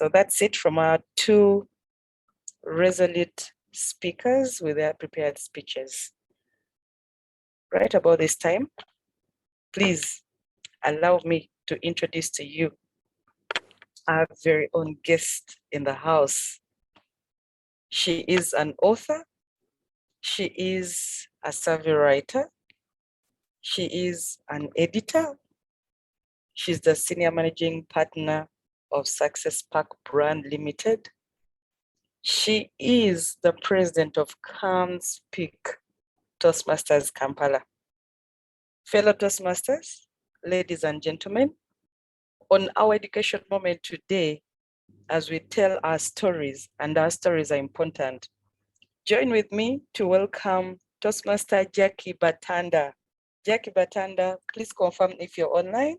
So that's it from our two resolute speakers with their prepared speeches. Right about this time, please allow me to introduce to you our very own guest in the house. She is an author. She is a survey writer. She is an editor. She's the senior managing partner of Success Park Brand Limited. She is the president of Come Speak Toastmasters Kampala. Fellow Toastmasters, ladies and gentlemen, on our education moment today, as we tell our stories, and our stories are important, join with me to welcome Toastmaster Jackee Batanda. Jackee Batanda, please confirm if you're online.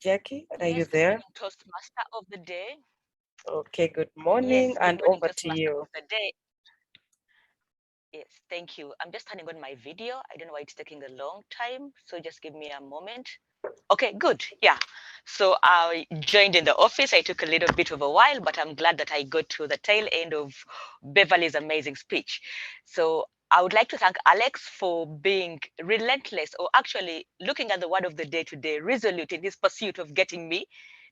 Jackee, are you there? Toastmaster of the day. Okay, good morning, yes, and good morning, over to Toastmaster you. of the day. Yes, thank you. I'm just turning on my video. I don't know why it's taking a long time, so just give me a moment. Okay, good. Yeah. So I joined in the office. I took a little bit of a while, but I'm glad that I got to the tail end of Beverly's amazing speech. So I would like to thank Alex for being relentless, or actually looking at the word of the day today, resolute in his pursuit of getting me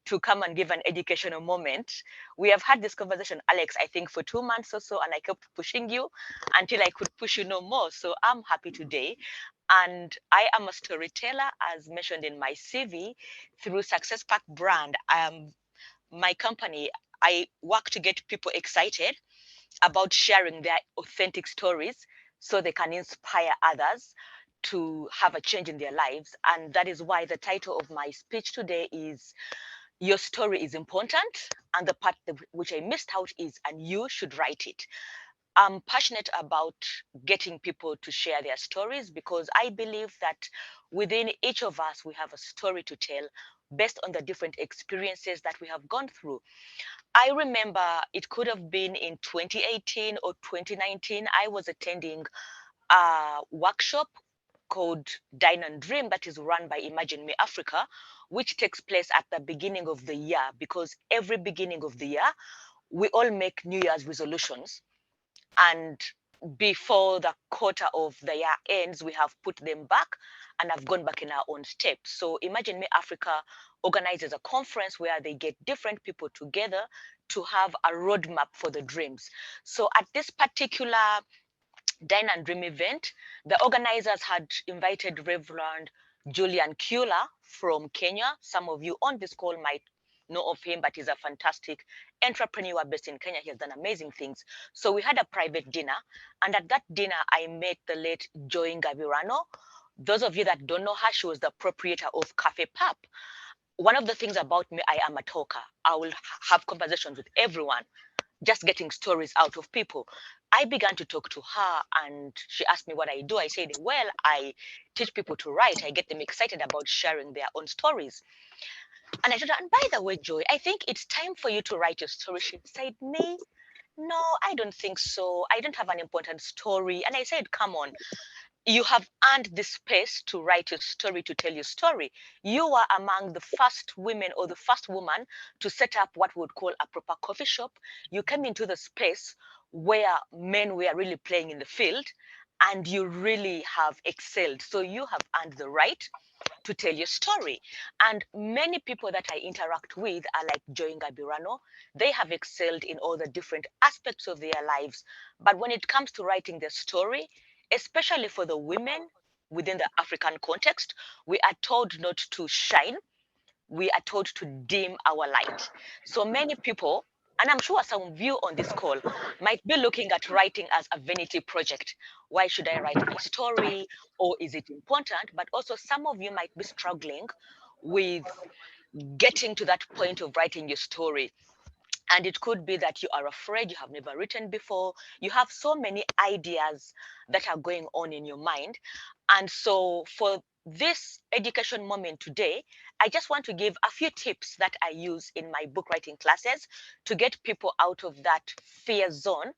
to come and give an educational moment. We have had this conversation, Alex, I think for 2 months or so, and I kept pushing you until I could push you no more. So I'm happy today. And I am a storyteller, as mentioned in my CV, through Success Park Brand. My company, I work to get people excited about sharing their authentic stories so they can inspire others to have a change in their lives. And that is why the title of my speech today is Your Story is Important. And the part which I missed out is, and you should write it. I'm passionate about getting people to share their stories because I believe that within each of us, we have a story to tell based on the different experiences that we have gone through. I remember it could have been in 2018 or 2019, I was attending a workshop called Dine and Dream that is run by Imagine Me Africa, which takes place at the beginning of the year, because every beginning of the year, we all make New Year's resolutions. And before the quarter of the year ends, we have put them back and have gone back in our own steps. So Imagine Me Africa organizes a conference where they get different people together to have a roadmap for the dreams. So at this particular Dine and Dream event, the organizers had invited Reverend Julian Kula from Kenya. Some of you on this call might know of him, but he's a fantastic entrepreneur based in Kenya. He has done amazing things. So we had a private dinner, and at that dinner, I met the late Joy Ngabirano. Those of you that don't know her, she was the proprietor of Cafe Pap. One of the things about me, I am a talker. I will have conversations with everyone, just getting stories out of people. I began to talk to her and she asked me what I do. I said, well, I teach people to write. I get them excited about sharing their own stories. And I told her, and by the way, Joy, I think it's time for you to write your story. She said, me? No, I don't think so. I don't have an important story. And I said, come on, you have earned the space to write your story, to tell your story. You are among the first women or the first woman to set up what we would call a proper coffee shop. You came into the space where men were really playing in the field and you really have excelled. So you have earned the right to tell your story. And many people that I interact with are like Joy Ngabirano. They have excelled in all the different aspects of their lives. But when it comes to writing their story, especially for the women within the African context, we are told not to shine. We are told to dim our light. So many people, and I'm sure some of you on this call might be looking at writing as a vanity project. Why should I write my story? Or is it important? But also some of you might be struggling with getting to that point of writing your story. And it could be that you are afraid, you have never written before, you have so many ideas that are going on in your mind. And so for this education moment today, I just want to give a few tips that I use in my book writing classes to get people out of that fear zone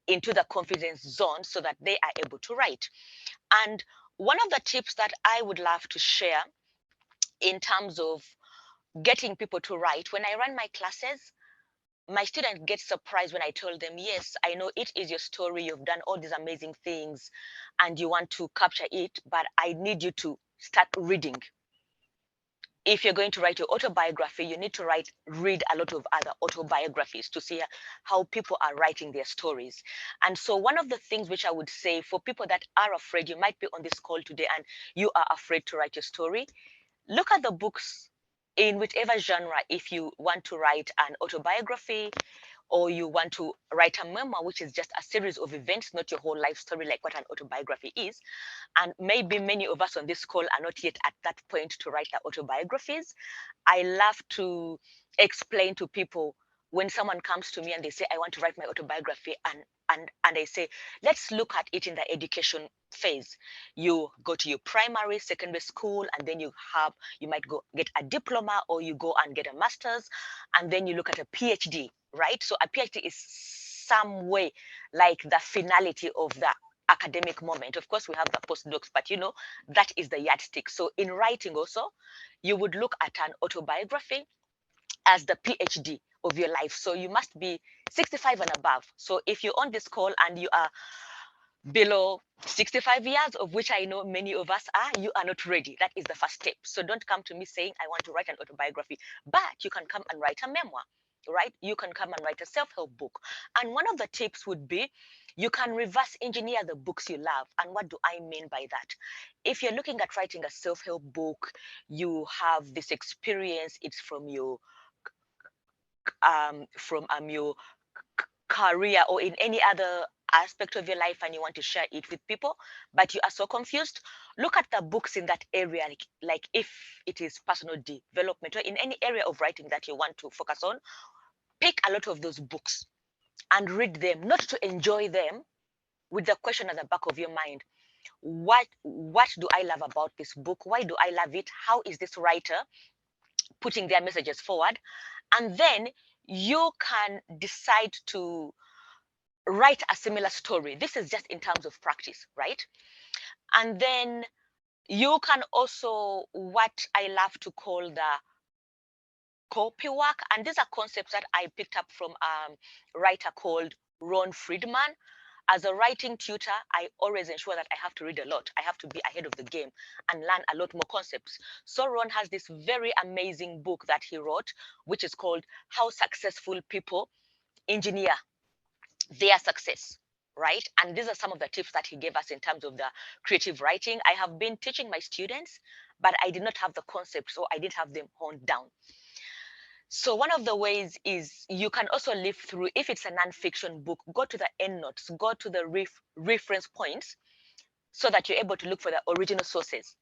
into the confidence zone so that they are able to write. And one of the tips that I would love to share in terms of getting people to write. When I run my classes, my students get surprised when I told them, yes, I know it is your story. You've done all these amazing things and you want to capture it, but I need you to start reading. If you're going to write your autobiography, you need to read a lot of other autobiographies to see how people are writing their stories. And so one of the things which I would say for people that are afraid, you might be on this call today and you are afraid to write your story, look at the books in whichever genre. If you want to write an autobiography, or you want to write a memoir, which is just a series of events, not your whole life story like what an autobiography is. And maybe many of us on this call are not yet at that point to write their autobiographies. I love to explain to people when someone comes to me and they say, I want to write my autobiography, and I say, let's look at it in the education phase. You go to your primary, secondary school, and then you might go get a diploma, or you go and get a master's, and then you look at a PhD, right? So a PhD is some way like the finality of the academic moment. Of course, we have the postdocs, but that is the yardstick. So in writing also, you would look at an autobiography as the PhD of your life. So you must be 65 and above. So if you're on this call and you are below 65 years, of which I know many of us are, you are not ready. That is the first step. So don't come to me saying, I want to write an autobiography, but you can come and write a memoir, right? You can come and write a self-help book. And one of the tips would be, you can reverse engineer the books you love. And what do I mean by that? If you're looking at writing a self-help book, you have this experience, it's from your career or in any other aspect of your life, and you want to share it with people, but you are so confused, look at the books in that area, like if it is personal development or in any area of writing that you want to focus on, pick a lot of those books and read them, not to enjoy them, with the question at the back of your mind, what do I love about this book? Why do I love it? How is this writer putting their messages forward? And then you can decide to write a similar story. This is just in terms of practice, right? And then you can also, what I love to call the copy work. And these are concepts that I picked up from a writer called Ron Friedman. As a writing tutor, I always ensure that I have to read a lot. I have to be ahead of the game and learn a lot more concepts. So Ron has this very amazing book that he wrote, which is called How Successful People Engineer Their Success, right? And these are some of the tips that he gave us in terms of the creative writing. I have been teaching my students, but I did not have the concepts, so I didn't have them honed down. So one of the ways is you can also live through, if it's a nonfiction book, go to the endnotes, go to the reference points, so that you're able to look for the original sources.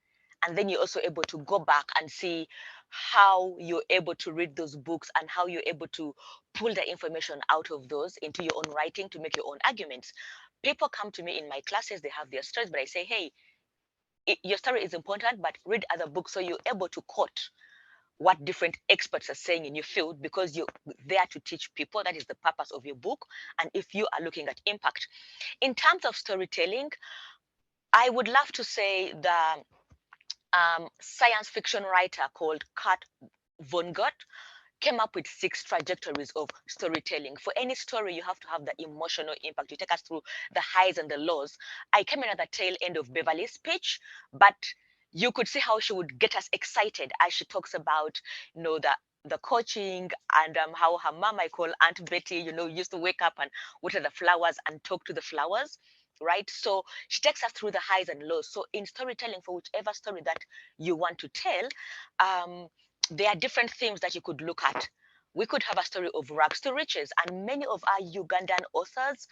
And then you're also able to go back and see how you're able to read those books and how you're able to pull the information out of those into your own writing to make your own arguments. People come to me in my classes, they have their stories, but I say, hey, your story is important, but read other books so you're able to quote what different experts are saying in your field, because you're there to teach people. That is the purpose of your book. And if you are looking at impact in terms of storytelling, I would love to say the science fiction writer called Kurt Vonnegut came up with 6 trajectories of storytelling. For any story, you have to have the emotional impact. You take us through the highs and the lows. I came in at the tail end of Beverly's speech, but you could see how she would get us excited as she talks about, the coaching, and how her mom, I call Aunt Betty, used to wake up and water the flowers and talk to the flowers, right? So she takes us through the highs and lows. So in storytelling, for whichever story that you want to tell, there are different themes that you could look at. We could have a story of rags to riches, and many of our Ugandan authors,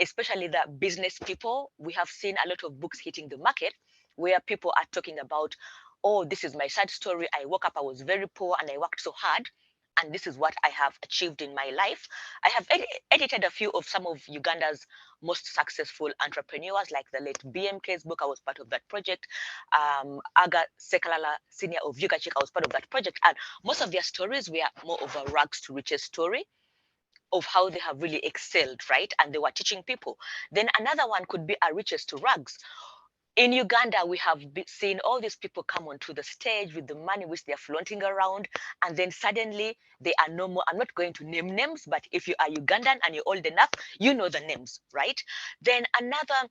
especially the business people, we have seen a lot of books hitting the market where people are talking about, oh, this is my sad story. I woke up, I was very poor, and I worked so hard, and this is what I have achieved in my life. I have edited a few of some of Uganda's most successful entrepreneurs, like the late BMK's book. I was part of that project. Aga Sekalala, senior of Yugachik, I was part of that project. And most of their stories were more of a rags to riches story of how they have really excelled, right? And they were teaching people. Then another one could be a riches to rags. In Uganda, we have seen all these people come onto the stage with the money which they're flaunting around, and then suddenly they are no more. I'm not going to name names, but if you are Ugandan and you're old enough, you know the names, right? Then another,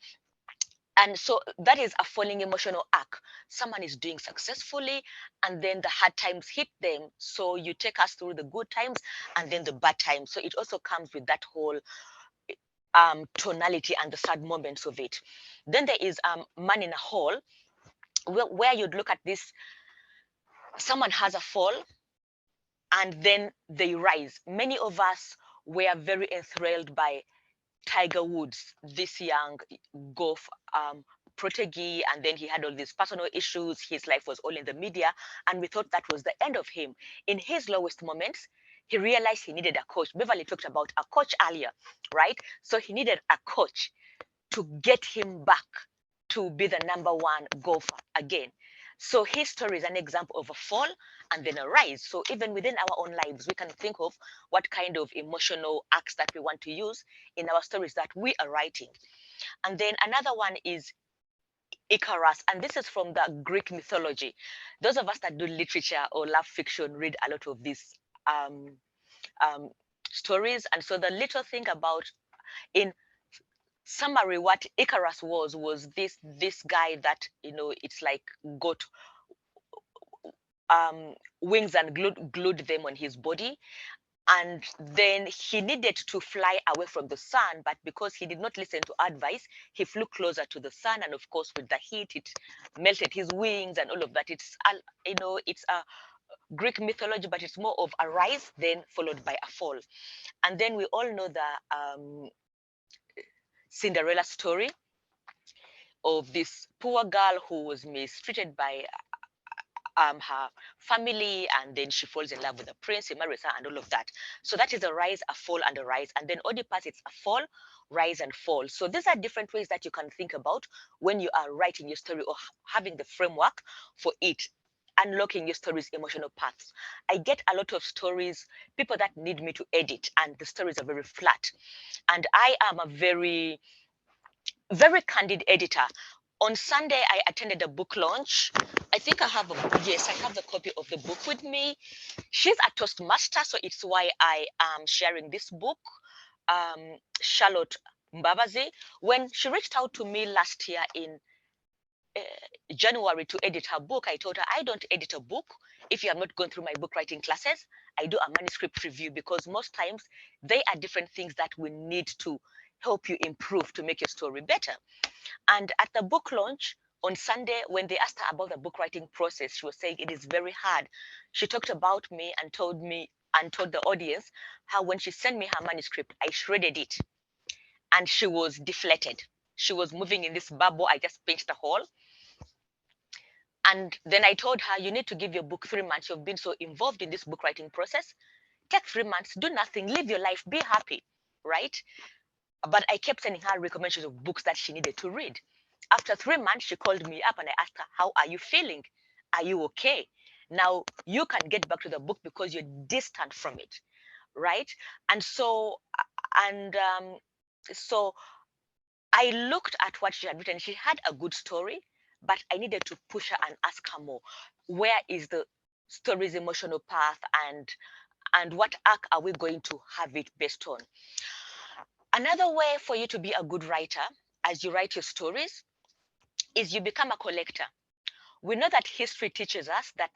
and so that is a falling emotional arc. Someone is doing successfully, and then the hard times hit them. So you take us through the good times and then the bad times. So it also comes with that whole tonality and the sad moments of it. Then there is Man in a Hole, where you'd look at this, someone has a fall and then they rise. Many of us were very enthralled by Tiger Woods, this young golf protege, and then he had all these personal issues. His life was all in the media, and we thought that was the end of him. In his lowest moments, he realized he needed a coach. Beverly talked about a coach earlier, right? So he needed a coach to get him back to be the #1 golfer again. So his story is an example of a fall and then a rise. So even within our own lives, we can think of what kind of emotional acts that we want to use in our stories that we are writing. And then another one is Icarus, and this is from the Greek mythology. Those of us that do literature or love fiction read a lot of these um, um, stories. And so the little thing about, in summary, what Icarus was this guy that, it's like got wings and glued them on his body, and then he needed to fly away from the sun, but because he did not listen to advice, he flew closer to the sun, and of course with the heat it melted his wings and all of that. It's a Greek mythology, but it's more of a rise then followed by a fall. And then we all know the Cinderella story of this poor girl who was mistreated by her family, and then she falls in love with the prince, he marries her and all of that. So that is a rise, a fall, and a rise. And then Oedipus, it's a fall, rise, and fall. So these are different ways that you can think about when you are writing your story or having the framework for it, unlocking your story's emotional paths. I get a lot of stories, people that need me to edit, and the stories are very flat, and I am a very candid editor. On Sunday, I attended a book launch. I think I have yes, I have the copy of the book with me. She's a Toastmaster, so it's why I am sharing this book. Charlotte Mbabazi, when she reached out to me last year in January to edit her book, I told her, I don't edit a book if you have not gone through my book writing classes. I do a manuscript review because most times they are different things that we need to help you improve to make your story better. And at the book launch on Sunday, when they asked her about the book writing process, she was saying it is very hard. She talked about me and told the audience how when she sent me her manuscript, I shredded it, and she was deflated. She was moving in this bubble. I just pinched a hole. And then I told her, you need to give your book 3 months. You've been so involved in this book writing process. Take 3 months, do nothing, live your life, be happy, right? But I kept sending her recommendations of books that she needed to read. After 3 months, she called me up and I asked her, how are you feeling? Are you okay? Now you can get back to the book because you're distant from it, right? And so, and so I looked at what she had written. She had a good story, but I needed to push her and ask her more. Where is the story's emotional path, and what arc are we going to have it based on? Another way for you to be a good writer as you write your stories is you become a collector. We know that history teaches us that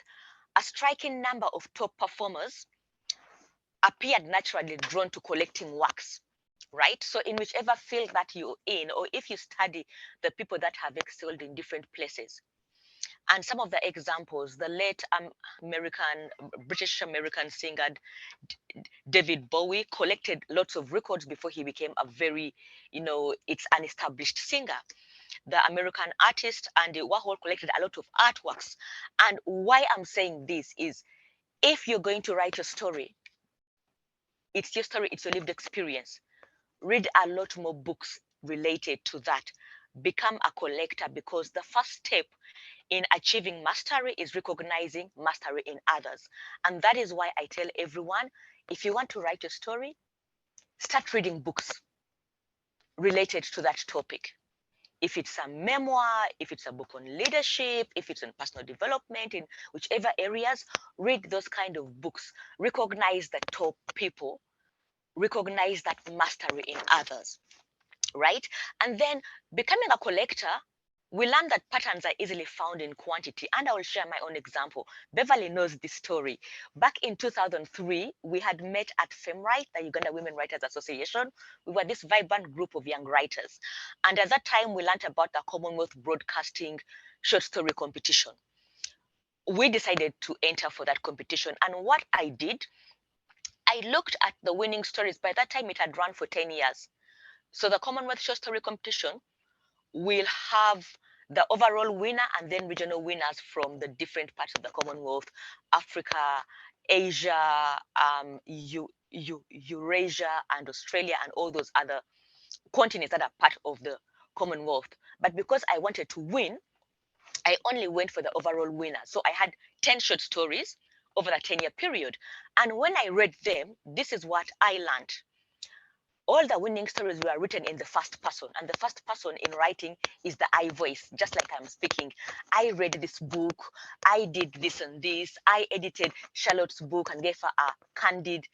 a striking number of top performers appeared naturally drawn to collecting works, right? So in whichever field that you're in, or if you study the people that have excelled in different places. And some of the examples, the late British American singer David Bowie collected lots of records before he became a very, it's an established singer. The American artist Andy Warhol collected a lot of artworks. And why I'm saying this is, if you're going to write a story, it's your story, it's your lived experience. Read a lot more books related to that. Become a collector, because the first step in achieving mastery is recognizing mastery in others. And that is why I tell everyone, if you want to write a story, start reading books related to that topic. If it's a memoir, if it's a book on leadership, if it's on personal development, in whichever areas, read those kind of books. Recognize the top people, recognize that mastery in others, right? And then becoming a collector, we learn that patterns are easily found in quantity. And I will share my own example. Beverly knows this story. Back in 2003, we had met at FEMWRITE, the Uganda Women Writers Association. We were this vibrant group of young writers. And at that time, we learned about the Commonwealth Broadcasting short story competition. We decided to enter for that competition. And what I did, I looked at the winning stories. By that time, it had run for 10 years. So the Commonwealth short story competition will have the overall winner and then regional winners from the different parts of the Commonwealth, Africa, Asia, Eurasia, and Australia, and all those other continents that are part of the Commonwealth. But because I wanted to win, I only went for the overall winner. So I had 10 short stories over the 10-year period. And when I read them, this is what I learned. All the winning stories were written in the first person, and the first person in writing is the I voice, just like I'm speaking. I read this book, I did this and this, I edited Charlotte's book and gave her a candid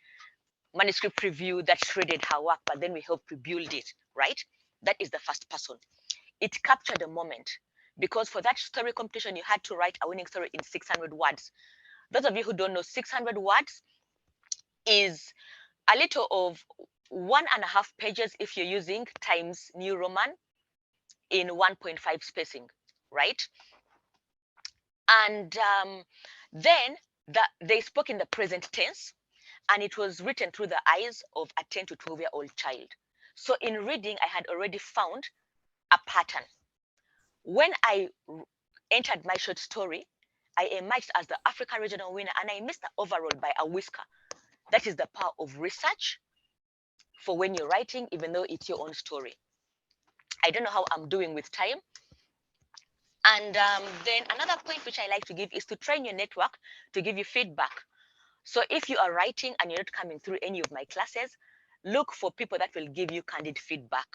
manuscript review that shredded her work, but then we helped rebuild it, right? That is the first person. It captured a moment, because for that story competition, you had to write a winning story in 600 words. Those of you who don't know, 600 words is a little of 1.5 pages if you're using Times New Roman in 1.5 spacing, right? And then they spoke in the present tense, and it was written through the eyes of a 10 to 12-year-old child. So in reading, I had already found a pattern. When I entered my short story, I emerged as the Africa regional winner, and I missed the overall by a whisker. That is the power of research for when you're writing, even though it's your own story. I don't know how I'm doing with time. And then another point which I like to give is to train your network to give you feedback. So if you are writing and you're not coming through any of my classes, look for people that will give you candid feedback.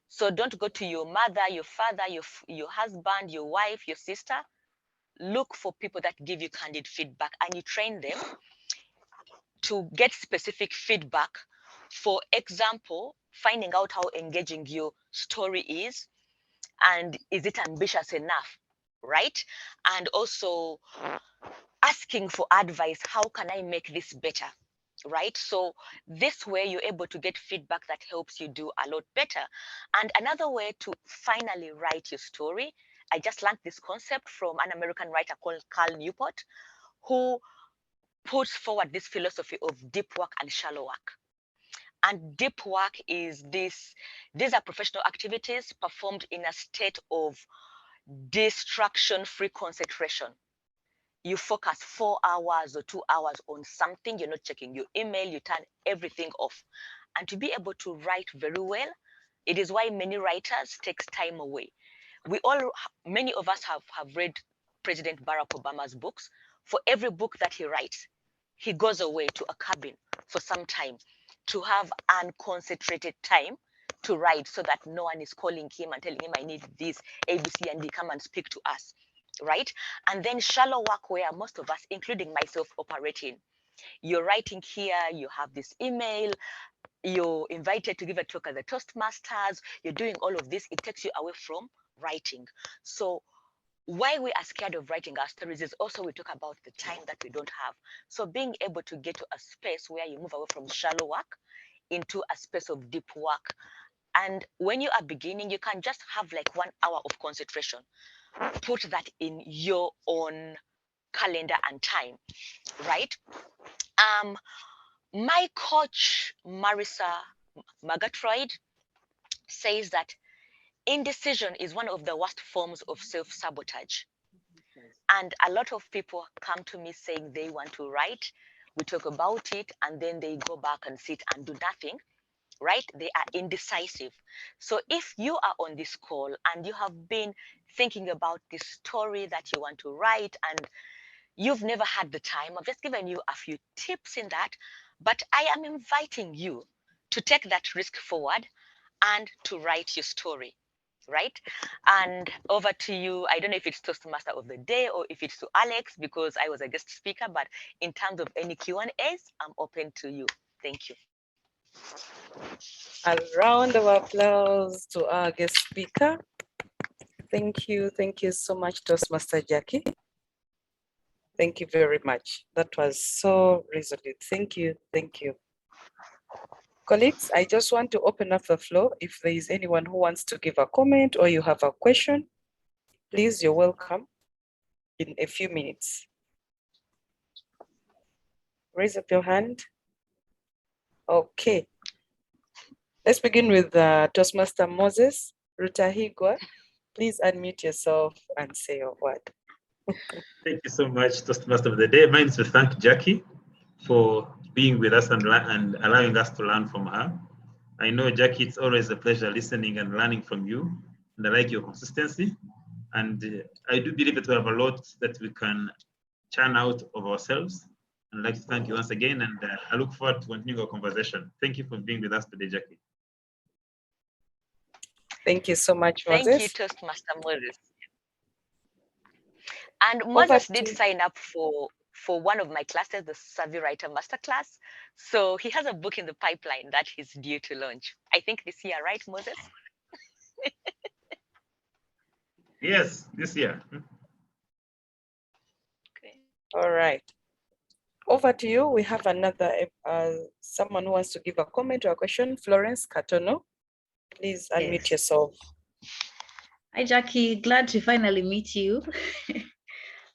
So don't go to your mother, your father, your husband, your wife, your sister. Look for people that give you candid feedback, and you train them to get specific feedback. For example, finding out how engaging your story is, and is it ambitious enough, right? And also asking for advice, how can I make this better, right? So this way you're able to get feedback that helps you do a lot better. And another way to finally write your story, I just learned this concept from an American writer called Cal Newport, who puts forward this philosophy of deep work and shallow work. And deep work is these are professional activities performed in a state of distraction-free concentration. You focus 4 hours or 2 hours on something, you're not checking your email, you turn everything off. And to be able to write very well, it is why many writers takes time away. Many of us have read President Barack Obama's books. For every book that he writes, he goes away to a cabin for some time to have unconcentrated time to write, so that no one is calling him and telling him, I need this, A, B, C, and D, come and speak to us, right? And then shallow work, where most of us, including myself, operating. You're writing here, you have this email, you're invited to give a talk at the Toastmasters, you're doing all of this, it takes you away from writing. So why we are scared of writing our stories is also we talk about the time that we don't have. So being able to get to a space where you move away from shallow work into a space of deep work. And when you are beginning, you can just have like 1 hour of concentration. Put that in your own calendar and time, right? My coach, Marissa Magatroyd, says that indecision is one of the worst forms of self-sabotage. And a lot of people come to me saying they want to write. We talk about it, and then they go back and sit and do nothing, right? They are indecisive. So if you are on this call and you have been thinking about this story that you want to write and you've never had the time, I've just given you a few tips in that, but I am inviting you to take that risk forward and to write your story. right? And over to you. I don't know if it's Toastmaster of the day or if it's to Alex, because I was a guest speaker, but in terms of any Q&As, I'm open to you. Thank you. A round of applause to our guest speaker. Thank you so much, Toastmaster Jackee. Thank you very much. That was so resolute. Thank you. Colleagues, I just want to open up the floor. If there is anyone who wants to give a comment or you have a question, please, you're welcome in a few minutes. Raise up your hand. Okay. Let's begin with Toastmaster Moses Rutahigwa. Please unmute yourself and say your word. Thank you so much, Toastmaster of the Day. Mine is to thank Jackee for being with us and allowing us to learn from her. I know, Jackee, it's always a pleasure listening and learning from you, and I like your consistency. And I do believe that we have a lot that we can churn out of ourselves. And I'd like to thank you once again, and I look forward to continuing our conversation. Thank you for being with us today, Jackee. Thank you so much, Moses. Thank you, Toastmaster Moses. And Moses did sign up for one of my classes, the Savvy Writer Masterclass. So he has a book in the pipeline that he's due to launch. I think this year, right, Moses? Yes, this year. Okay. All right. Over to you. We have another, someone who wants to give a comment or a question. Florence Katono, please unmute yourself. Hi, Jackee. Glad to finally meet you.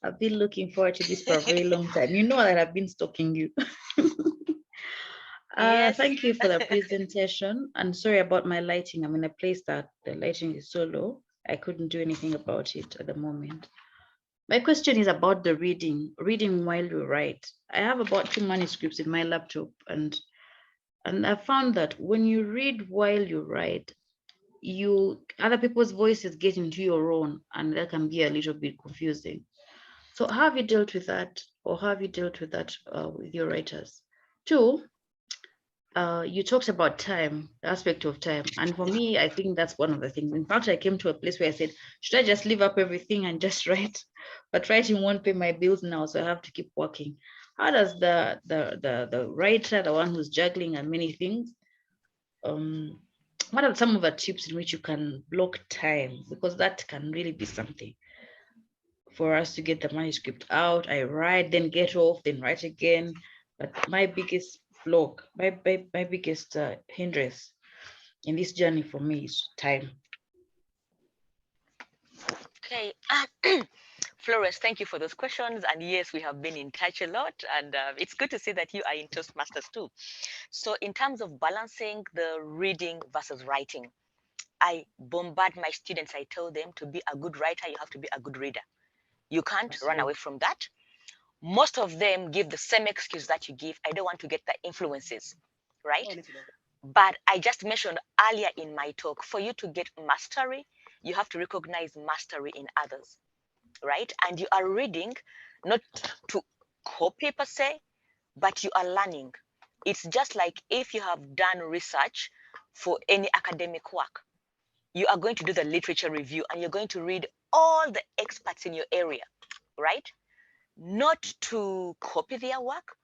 I've been looking forward to this for a very long time. You know that I've been stalking you. Yes. Thank you for the presentation. And sorry about my lighting. I'm in a place that the lighting is so low. I couldn't do anything about it at the moment. My question is about the reading while you write. I have about 2 manuscripts in my laptop, and I found that when you read while you write, other people's voices get into your own, and that can be a little bit confusing. So how have you dealt with that, or have you dealt with that with your writers? 2, you talked about time, the aspect of time. And for me, I think that's one of the things. In fact, I came to a place where I said, should I just leave up everything and just write? But writing won't pay my bills now, so I have to keep working. How does the writer, the one who's juggling and many things, what are some of the tips in which you can block time? Because that can really be something for us to get the manuscript out. I write, then get off, then write again. But my biggest block, my biggest hindrance in this journey for me is time. Okay. Flores, thank you for those questions. And yes, we have been in touch a lot. And it's good to see that you are in Toastmasters too. So in terms of balancing the reading versus writing, I bombard my students. I tell them, to be a good writer, you have to be a good reader. You can't run away from that. Most of them give the same excuse that you give. I don't want to get the influences, right? But I just mentioned earlier in my talk, for you to get mastery, you have to recognize mastery in others, right? And you are reading not to copy per se, but you are learning. It's just like if you have done research for any academic work, you are going to do the literature review and you're going to read all the experts in your area, right? Not to copy their work,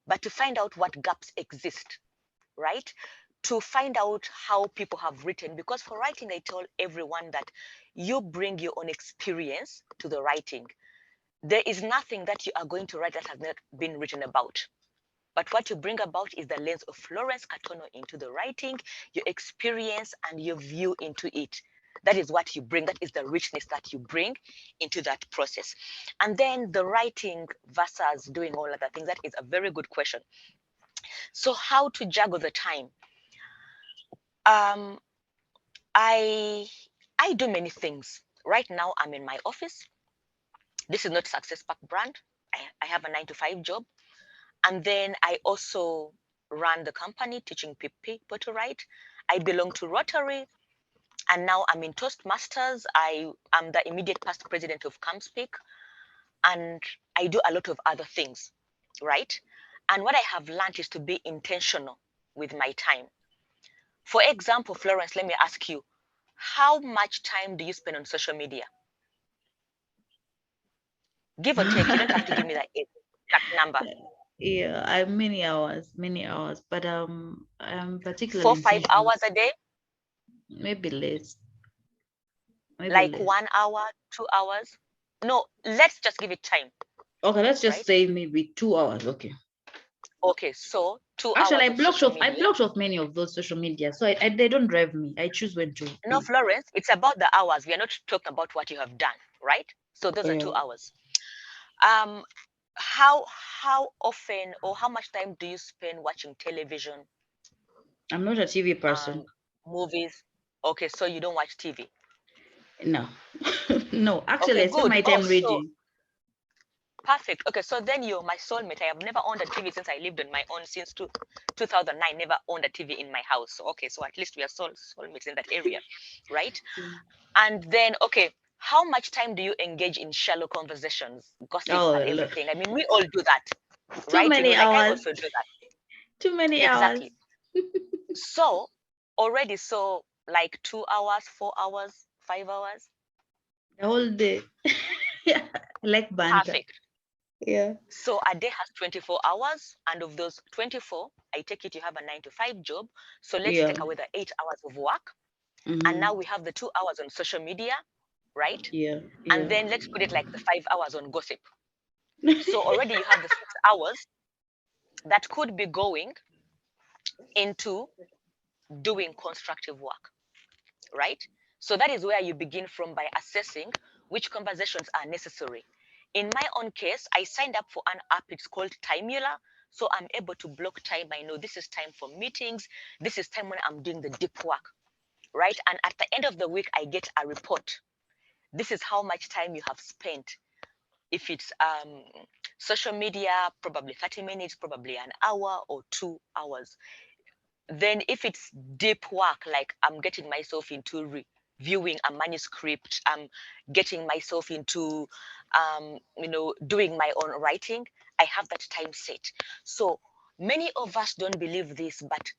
but to find out what gaps exist, right? To find out how people have written. Because for writing, I tell everyone that you bring your own experience to the writing. There is nothing that you are going to write that has not been written about. But what you bring about is the lens of Florence Katono into the writing, your experience and your view into it. That is what you bring. That is the richness that you bring into that process. And then the writing versus doing all other things, that is a very good question. So how to juggle the time? I do many things. Right now, I'm in my office. This is not Success Pack brand. I have a 9-to-5 job. And then I also run the company teaching people to write. I belong to Rotary. And now I'm in Toastmasters. I am the immediate past president of CampSpeak. And I do a lot of other things, right? And what I have learned is to be intentional with my time. For example, Florence, let me ask you, how much time do you spend on social media? Give or take. You don't have to give me that exact number. Yeah, many hours, but I'm particularly 4, 5 intentional. hours a day, Maybe less. Maybe like less. 1 hour, 2 hours. No, let's just give it time. Okay, let's just Right? say maybe 2 hours. Okay. Okay, so 2 Actually, hours of social I media. blocked off many of those social media, so they don't drive me. I choose when to No, be. Florence, it's about the hours. We are not talking about what you have done, right? So those are 2 Yeah. hours. Um, how often or how much time do you spend watching television, I'm not a TV person. movies? Okay, so you don't watch TV. No. No, actually, Okay, I spend good. my Oh, time so reading. perfect. Okay, so then you're my soulmate. I have never owned a TV since I lived on my own since 2009. Never owned a TV in my house. Okay, so at least we are soulmates in that area, right? And then, okay, how much time do you engage in shallow conversations, gossips, Oh, and look. everything? I mean, we all do that, Too right? many Like I hours. also do that. Too many hours. Exactly. So already, so like 2 hours, 4 hours, 5 hours. The whole day. Yeah, I like banter. Perfect. Yeah. So a day has 24 hours, and of those 24, I take it you have a 9 to 5 job. So let's Yeah. take away the 8 hours of work, and Mhm. now we have the 2 hours on social media, right? Yeah. And Yeah. then let's put it like the 5 hours on gossip. So already you have the 6 hours that could be going into doing constructive work, right? So that is where you begin from, by assessing which conversations are necessary. In my own case, I signed up for an app, it's called Timula. So I'm able to block time. I know this is time for meetings. This is time when I'm doing the deep work, right? And at the end of the week, I get a report. This is how much time you have spent. If it's social media, probably 30 minutes, probably an hour or 2 hours. Then if it's deep work, like I'm getting myself into reviewing a manuscript, I'm getting myself into doing my own writing, I have that time set. So many of us don't believe this, but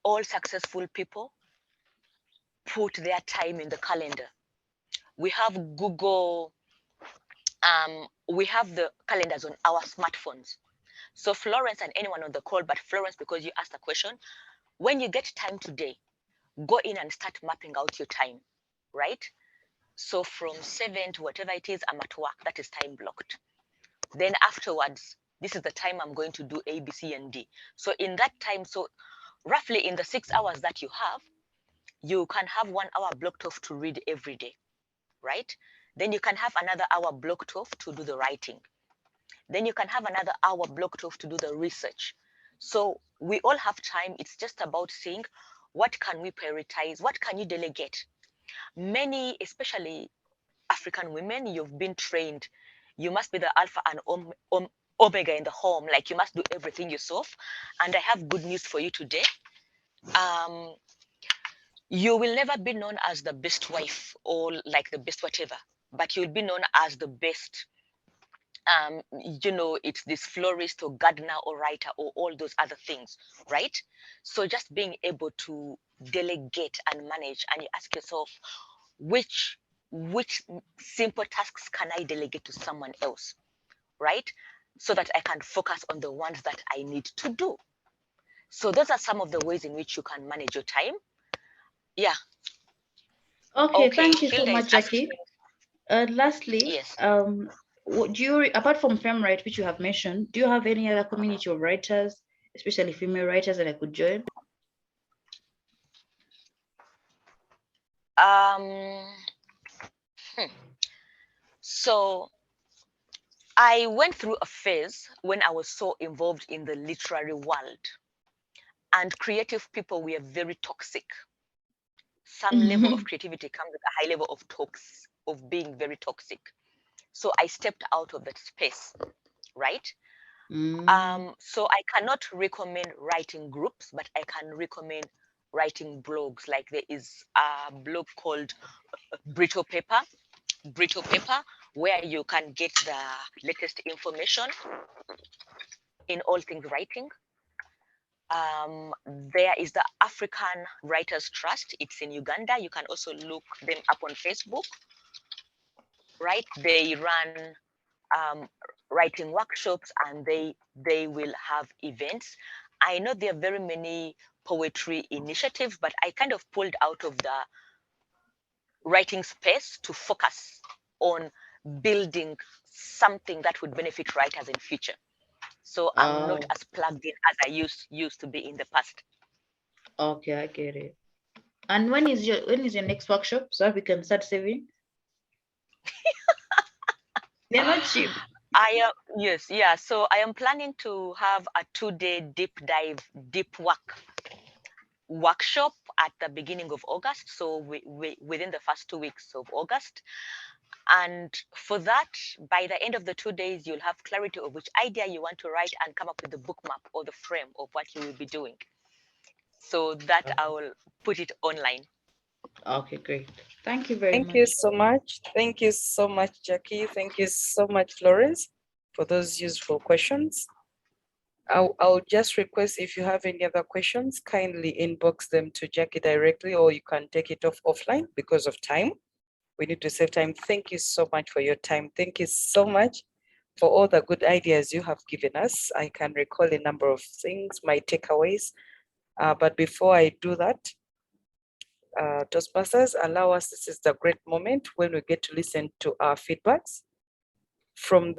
all successful people put their time in the calendar. We have Google, we have the calendars on our smartphones. So Florence and anyone on the call, but Florence, because you asked a question, when you get time today, go in and start mapping out your time, right? So from 7 to whatever it is, I'm at work, that is time blocked. Then afterwards, this is the time I'm going to do A, B, C, and D. So in that time, so roughly in the 6 hours that you have, you can have 1 hour blocked off to read every day, right? Then you can have another hour blocked off to do the writing. Then you can have another hour blocked off to do the research. So we all have time. It's just about seeing what can we prioritize, what can you delegate. Many, especially African women, you've been trained. You must be the alpha and omega in the home. Like you must do everything yourself. And I have good news for you today. You will never be known as the best wife or like the best whatever, but you'll be known as the best it's this florist or gardener or writer or all those other things, right? So just being able to delegate and manage, and you ask yourself, which simple tasks can I delegate to someone else, right? So that I can focus on the ones that I need to do. So those are some of the ways in which you can manage your time. Yeah. Okay, Okay, thank you so Hilda is much, Jackee. asking. Lastly, Yes. do you, apart from FemWrite, which you have mentioned, do you have any other community of writers, especially female writers, that I could join? So I went through a phase when I was so involved in the literary world, and creative people were very toxic. Some level of creativity comes with a high level of being very toxic. So I stepped out of that space, right? So I cannot recommend writing groups, but I can recommend writing blogs. Like there is a blog called Brittle Paper, where you can get the latest information in all things writing. There is the African Writers Trust. It's in Uganda. You can also look them up on Facebook, right? They run writing workshops, and they will have events. I know there are very many poetry initiatives, but I kind of pulled out of the writing space to focus on building something that would benefit writers in future. So I'm not as plugged in as I used to be in the past. Okay, I get it. And when is your next workshop, so we can start saving? They're not cheap. Yes, yeah. So I am planning to have a 2-day deep dive, deep workshop at the beginning of August. So within the first 2 weeks of August. And for that, by the end of the 2 days, you'll have clarity of which idea you want to write and come up with the book map or the frame of what you will be doing. So that I will put it online. Okay, great. Thank you very much. Thank you so much. Thank you so much, Jackee. Thank you so much, Florence, for those useful questions. I'll just request, if you have any other questions, kindly inbox them to Jackee directly, or you can take it offline because of time. We need to save time. Thank you so much for your time. Thank you so much for all the good ideas you have given us. I can recall a number of things, my takeaways. But before I do that, Toastmasters, allow us, this is the great moment when we get to listen to our feedbacks from